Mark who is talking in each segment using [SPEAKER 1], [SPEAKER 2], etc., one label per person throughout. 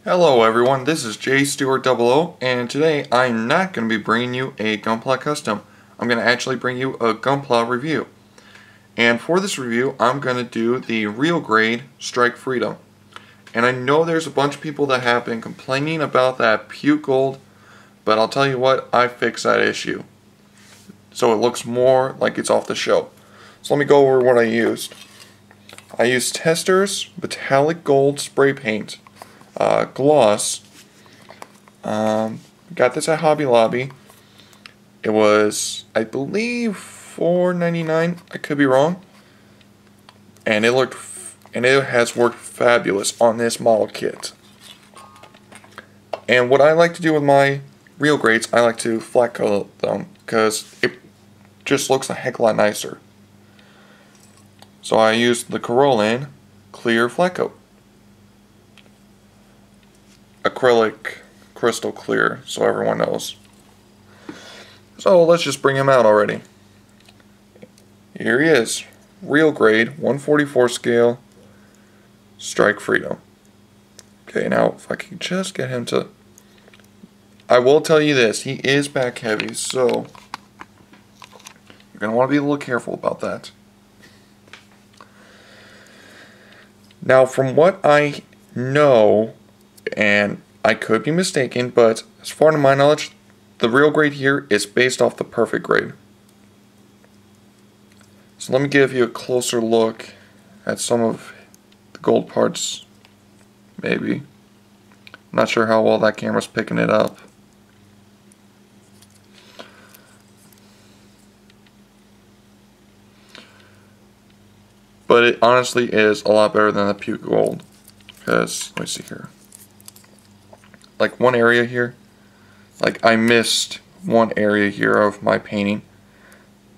[SPEAKER 1] Hello everyone, this is JStewart00, and today I'm not going to be bringing you a Gunpla custom. I'm going to actually bring you a Gunpla review. And for this review, I'm going to do the real grade Strike Freedom. And I know there's a bunch of people that have been complaining about that puke gold, but I'll tell you what, I fixed that issue. So it looks more like it's off the shelf. So let me go over what I used. I used Testors Metallic Gold Spray Paint. Gloss. Got this at Hobby Lobby. It was, I believe, $4.99. I could be wrong. And it has worked fabulous on this model kit. And what I like to do with my real grades, I like to flat coat them because it just looks a heck of a lot nicer. So I used the Corollan Clear Flat Coat. Acrylic crystal clear, so everyone knows. So let's just bring him out already. Here he is, real grade, 144 scale, Strike Freedom. Okay, now if I can just get him to... I will tell you this, he is back heavy, so you're going to want to be a little careful about that. Now from what I know, and I could be mistaken, but as far as my knowledge, the real grade here is based off the perfect grade. So let me give you a closer look at some of the gold parts, maybe. I'm not sure how well that camera's picking it up. But it honestly is a lot better than the puke gold. Because, let me see here. Like one area here, like I missed one area here of my painting,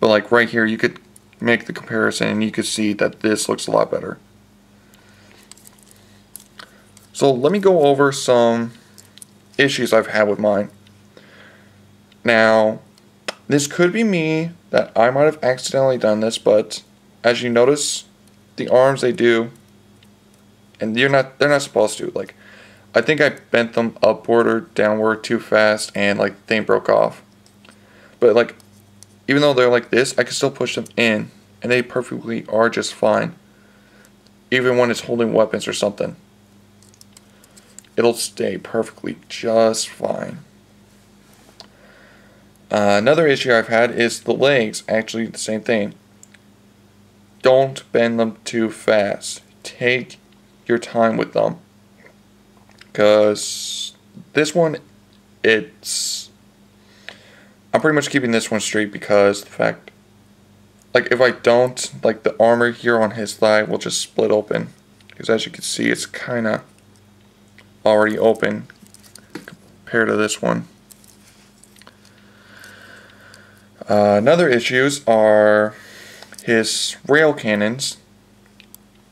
[SPEAKER 1] but like right here you could make the comparison and you could see that this looks a lot better. So let me go over some issues I've had with mine. Now this could be me, that I might have accidentally done this, but as you notice, the arms, they do, and they're not supposed to. Like, I think I bent them upward or downward too fast, and like thing broke off. But like, even though they're like this, I can still push them in, and they perfectly are just fine. Even when it's holding weapons or something, it'll stay perfectly just fine. Another issue I've had is the legs. Actually, the same thing. Don't bend them too fast. Take your time with them. Because this one, I'm pretty much keeping this one straight because the fact, like if I don't, like the armor here on his thigh will just split open. Because as you can see, it's kind of already open compared to this one. Another issues are his rail cannons.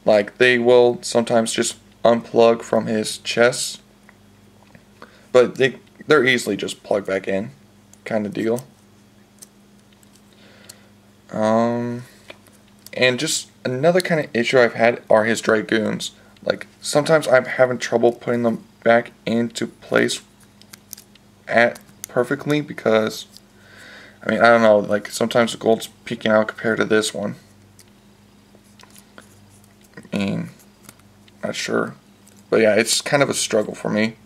[SPEAKER 1] Like they will sometimes just unplug from his chest, but they're easily just plugged back in, kind of deal. And just another kind of issue I've had are his dragoons. Like sometimes I'm having trouble putting them back into place perfectly because I mean, I don't know, like sometimes the gold's peeking out compared to this one. I mean, not sure, but yeah, it's kind of a struggle for me.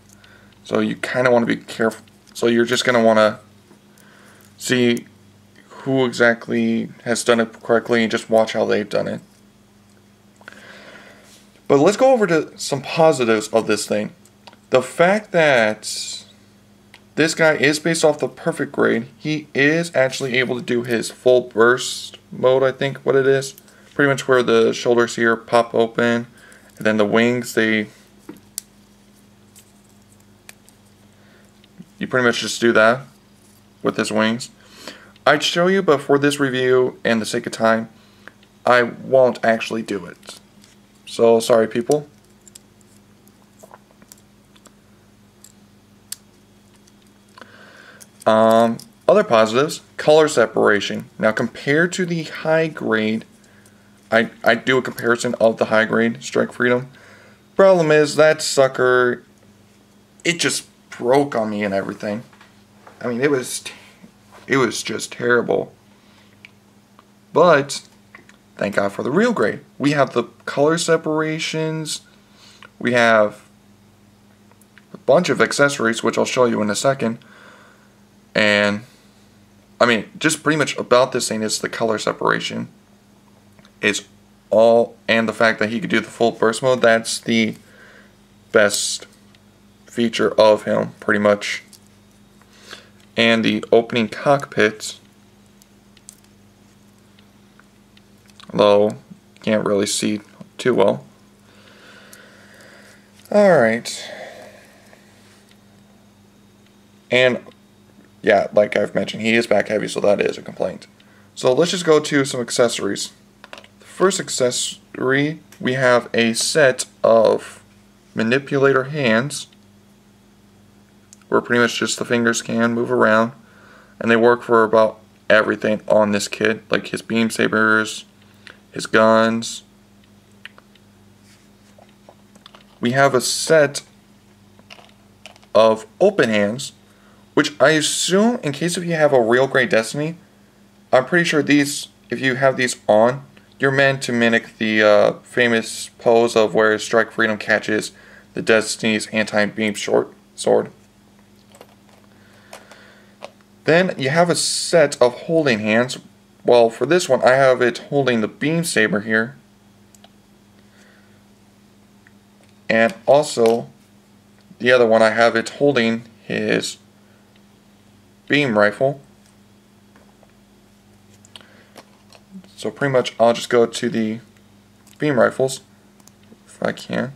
[SPEAKER 1] So you kind of want to be careful. So you're just going to want to see who exactly has done it correctly and just watch how they've done it. But let's go over to some positives of this thing. The fact that this guy is based off the perfect grade, he is actually able to do his full burst mode, I think what it is. Pretty much where the shoulders here pop open. And then the wings, you pretty much just do that with his wings. I'd show you, but for this review and the sake of time, I won't actually do it. So, sorry people. Other positives, color separation. Now compared to the high grade, I do a comparison of the high grade Strike Freedom. Problem is that sucker it just broke on me and everything. I mean, it was just terrible. But thank God for the real grade. We have the color separations. We have a bunch of accessories, which I'll show you in a second. And I mean, just pretty much about this thing is the color separation. It's all, and the fact that he could do the full burst mode. That's the best feature of him, pretty much. And the opening cockpit, although you can't really see too well. Alright. And yeah, like I've mentioned, he is back heavy, so that is a complaint. So let's just go to some accessories. The first accessory, we have a set of manipulator hands, where pretty much just the fingers can move around, and they work for about everything on this kit, like his beam sabers, his guns. We have a set of open hands, which I assume, in case if you have a real Great Destiny, I'm pretty sure these, if you have these on, you're meant to mimic the famous pose of where Strike Freedom catches the Destiny's anti-beam short sword. Then you have a set of holding hands. Well, for this one, I have it holding the beam saber here. And also, the other one, I have it holding his beam rifle. So pretty much, I'll just go to the beam rifles, if I can.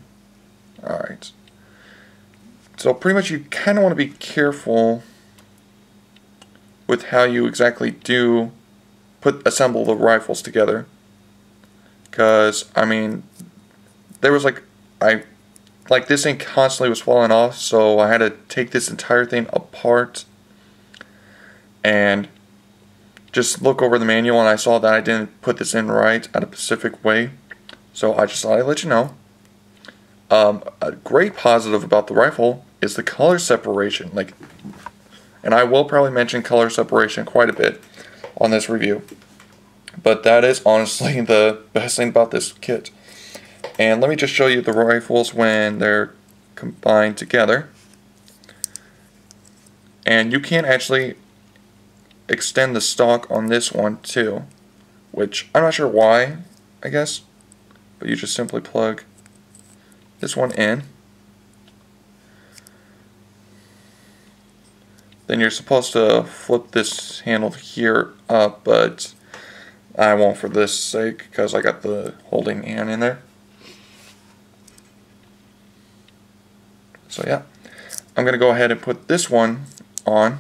[SPEAKER 1] Alright. So pretty much, you kind of want to be careful with how you exactly do assemble the rifles together, because I mean, there was like this thing constantly was falling off, so I had to take this entire thing apart and just look over the manual, and I saw that I didn't put this in right at a specific way, so I just thought I'd let you know. A great positive about the rifle is the color separation, and I will probably mention color separation quite a bit on this review. But that is honestly the best thing about this kit. And let me just show you the rifles when they're combined together. And you can actually extend the stock on this one too, which I'm not sure why, I guess. But you just simply plug this one in. Then you're supposed to flip this handle here up, but I won't for this sake because I got the holding hand in there. So yeah, I'm going to go ahead and put this one on.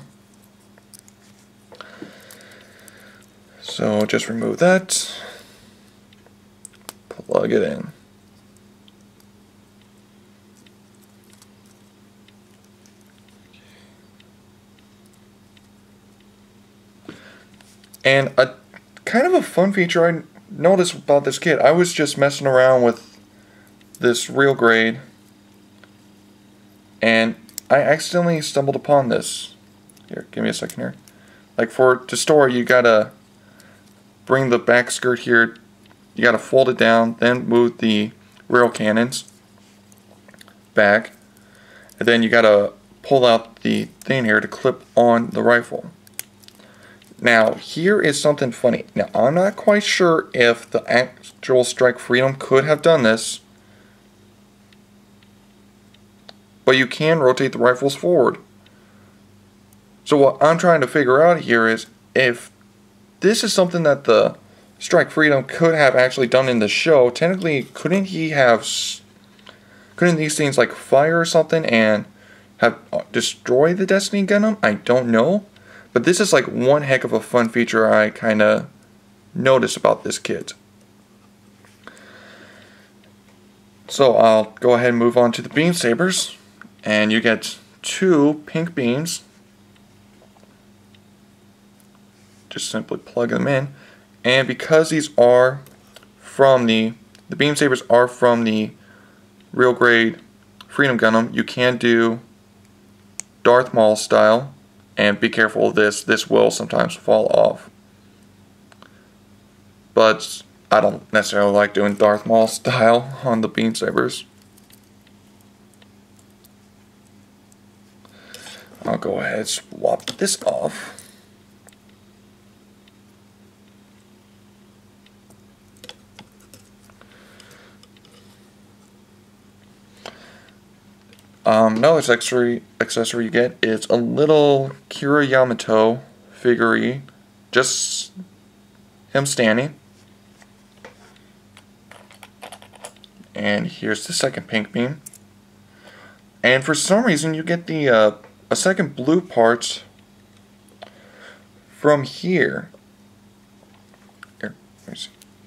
[SPEAKER 1] So just remove that, plug it in. And a kind of a fun feature I noticed about this kit, I was just messing around with this real grade, and I accidentally stumbled upon this. Here, give me a second here. Like to store, you gotta bring the back skirt here, you gotta fold it down, then move the rail cannons back, and then you gotta pull out the thing here to clip on the rifle. Now, here is something funny. Now, I'm not quite sure if the actual Strike Freedom could have done this, but you can rotate the rifles forward. So what I'm trying to figure out here is if this is something that the Strike Freedom could have actually done in the show, technically, couldn't these things like fire or something and have destroyed the Destiny Gundam? I don't know. But this is like one heck of a fun feature I kind of noticed about this kit. So I'll go ahead and move on to the beam sabers, and you get 2 pink beams. Just simply plug them in, and because these are from the beam sabers are from the real grade Freedom Gundam, you can do Darth Maul style, and be careful of this will sometimes fall off. But I don't necessarily like doing Darth Maul style on the beam sabers. I'll go ahead and swap this off. Another accessory you get is a little Kira Yamato figurine, just him standing. And here's the second pink beam. And for some reason you get the a second blue part from here. Here,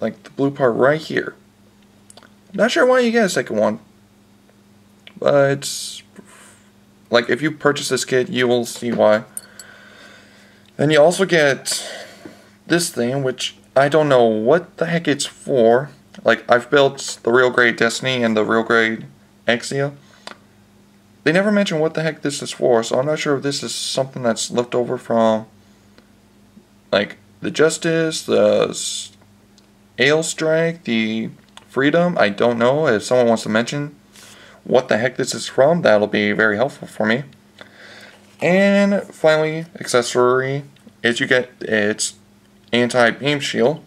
[SPEAKER 1] like the blue part right here. Not sure why you get a second one, but like if you purchase this kit, you will see why. Then you also get this thing, which I don't know what the heck it's for. Like, I've built the real grade Destiny and the real grade Exia. They never mention what the heck this is for, so I'm not sure if this is something that's left over from, like, the Justice, the Ale Strike, the Freedom. I don't know. If someone wants to mention what the heck this is from, that'll be very helpful for me. And finally, accessory is you get its anti-beam shield.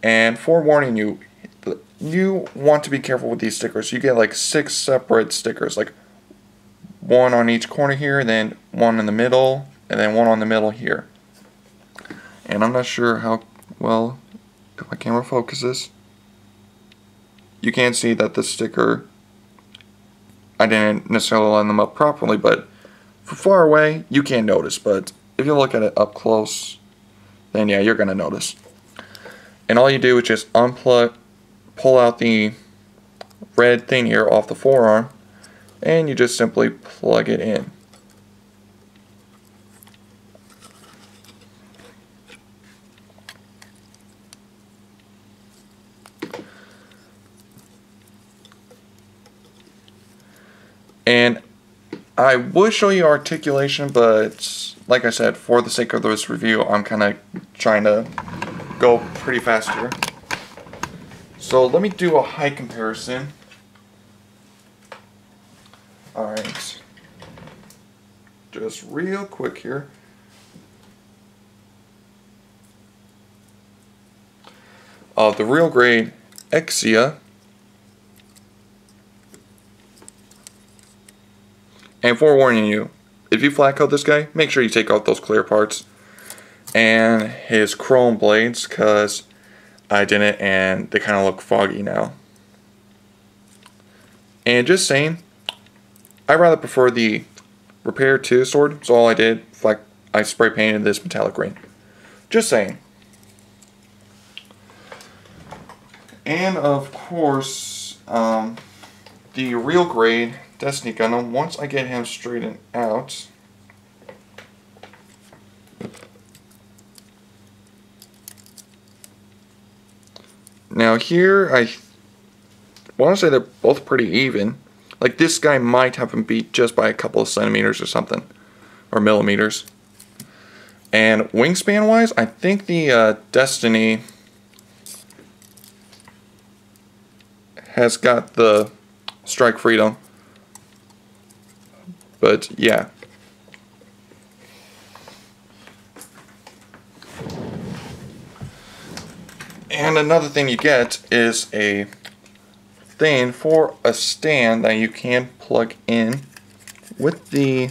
[SPEAKER 1] And forewarning you, you want to be careful with these stickers. You get like 6 separate stickers, like one on each corner here, then one in the middle, and then one on the middle here. And I'm not sure how well, if my camera focuses, you can see that the sticker, I didn't necessarily line them up properly, but from far away, you can't notice. But if you look at it up close, then yeah, you're going to notice. And all you do is just pull out the red thing here off the forearm, and you just simply plug it in. And I would show you articulation, but like I said, for the sake of this review, I'm kind of trying to go pretty fast here. So let me do a height comparison. Alright. Just real quick here. The real grade Exia. And forewarning you, if you flat coat this guy, make sure you take out those clear parts and his chrome blades, because I didn't and they kind of look foggy now. And just saying, I rather prefer the Repair 2 sword, so all I did, like, I spray painted this metallic green. Just saying. And of course, the real grade Destiny Gundam, once I get him straightened out, now here I want to say they're both pretty even. Like, this guy might have him beat just by a couple of centimeters or something, or millimeters. And wingspan wise, I think the Destiny has got the Strike Freedom. But yeah. And another thing you get is a thing for a stand that you can plug in with the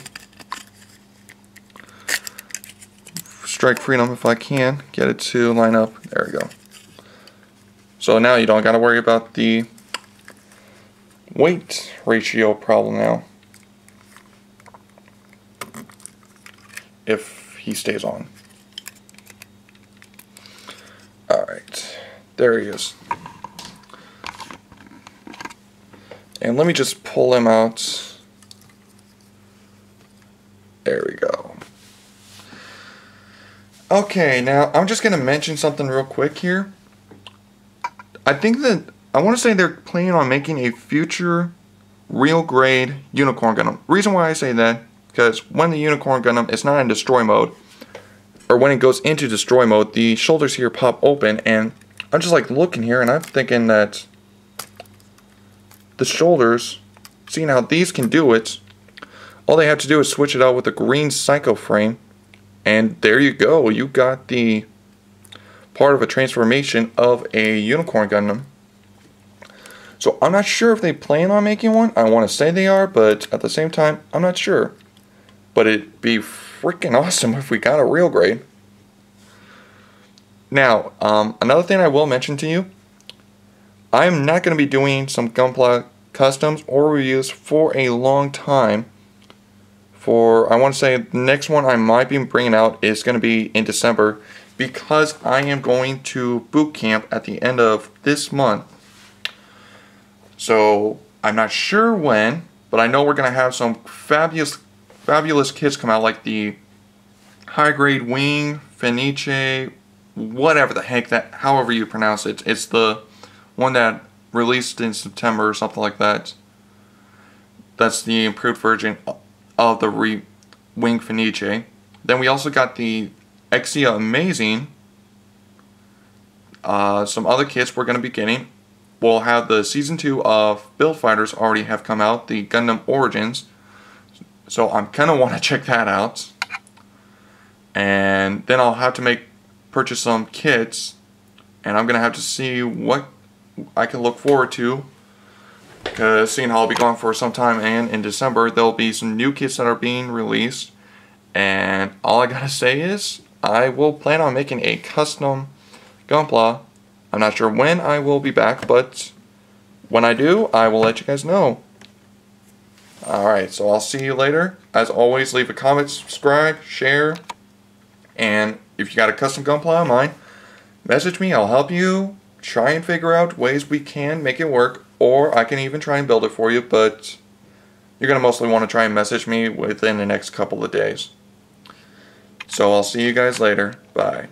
[SPEAKER 1] Strike Freedom, if I can get it to line up. There we go. So now you don't got to worry about the weight ratio problem now, if he stays on. Alright, there he is. And let me just pull him out. There we go. Okay, now I'm just going to mention something real quick here. I think that, I want to say they're planning on making a future real grade Unicorn Gundam. Reason why I say that because when the Unicorn Gundam is not in destroy mode, or when it goes into destroy mode, the shoulders here pop open, and I'm just like looking here and I'm thinking that the shoulders, seeing how these can do it, all they have to do is switch it out with a green Psycho frame, and there you go. You got the part of a transformation of a Unicorn Gundam. So I'm not sure if they plan on making one. I want to say they are, but at the same time, I'm not sure. But it'd be freaking awesome if we got a real grade. Now, another thing I will mention to you, I'm not going to be doing some Gunpla customs or reviews for a long time. I want to say the next one I might be bringing out is going to be in December, because I am going to boot camp at the end of this month. So I'm not sure when, but I know we're going to have some fabulous kits come out, like the high grade wing, Fenice, whatever the heck that, however you pronounce it. It's the one that released in September or something like that. That's the improved version of the wing Fenice. Then we also got the Exia Amazing. Some other kits we're going to be getting. We'll have the Season 2 of Build Fighters already have come out, the Gundam Origins. So I'm going to want to check that out. And then I'll have to purchase some kits. And I'm going to have to see what I can look forward to. Because seeing how I'll be gone for some time, and in December there'll be some new kits that are being released. And all I got to say is, I will plan on making a custom Gunpla. I'm not sure when I will be back, but when I do, I will let you guys know. Alright, so I'll see you later. As always, leave a comment, subscribe, share, and if you got a custom Gunpla of mine, message me. I'll help you try and figure out ways we can make it work, or I can even try and build it for you, but you're going to mostly want to try and message me within the next couple of days. So I'll see you guys later. Bye.